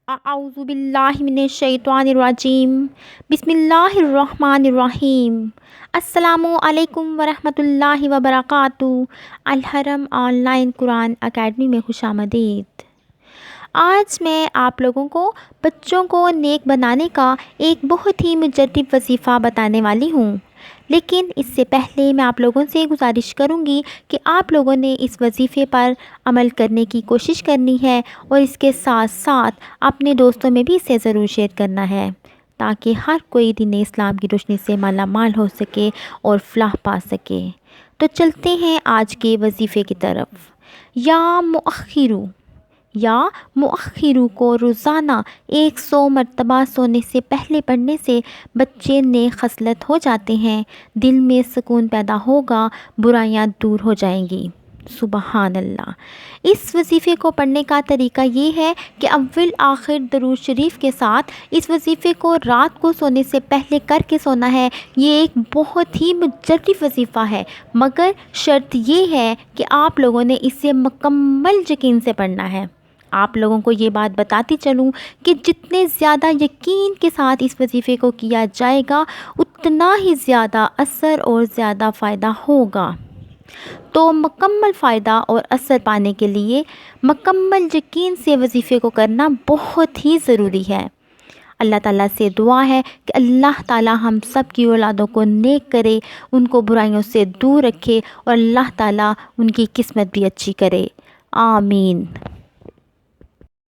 اعوذ باللہ من الشیطان الرجیم بسم اللہ الرحمن الرحیم۔ السلام علیکم ورحمۃ اللہ وبرکاتہ۔ الحرم آن لائن قرآن اکیڈمی میں خوش آمدید۔ آج میں آپ لوگوں کو بچوں کو نیک بنانے کا ایک بہت ہی مجرب وظیفہ بتانے والی ہوں، لیکن اس سے پہلے میں آپ لوگوں سے گزارش کروں گی کہ آپ لوگوں نے اس وظیفے پر عمل کرنے کی کوشش کرنی ہے اور اس کے ساتھ ساتھ اپنے دوستوں میں بھی اسے ضرور شیئر کرنا ہے، تاکہ ہر کوئی دین اسلام کی روشنی سے مالا مال ہو سکے اور فلاح پا سکے۔ تو چلتے ہیں آج کے وظیفے کی طرف۔ یا مؤخرو کو روزانہ 100 مرتبہ سونے سے پہلے پڑھنے سے بچے نیک خصلت ہو جاتے ہیں، دل میں سکون پیدا ہوگا، برائیاں دور ہو جائیں گی۔ سبحان اللہ۔ اس وظیفے کو پڑھنے کا طریقہ یہ ہے کہ اول آخر درود شریف کے ساتھ اس وظیفے کو رات کو سونے سے پہلے کر کے سونا ہے۔ یہ ایک بہت ہی مجرب وظیفہ ہے، مگر شرط یہ ہے کہ آپ لوگوں نے اسے مکمل یقین سے پڑھنا ہے۔ آپ لوگوں کو یہ بات بتاتی چلوں کہ جتنے زیادہ یقین کے ساتھ اس وظیفے کو کیا جائے گا، اتنا ہی زیادہ اثر اور زیادہ فائدہ ہوگا۔ تو مکمل فائدہ اور اثر پانے کے لیے مکمل یقین سے وظیفے کو کرنا بہت ہی ضروری ہے۔ اللہ تعالیٰ سے دعا ہے کہ اللہ تعالیٰ ہم سب کی اولادوں کو نیک کرے، ان کو برائیوں سے دور رکھے اور اللہ تعالیٰ ان کی قسمت بھی اچھی کرے۔ آمین۔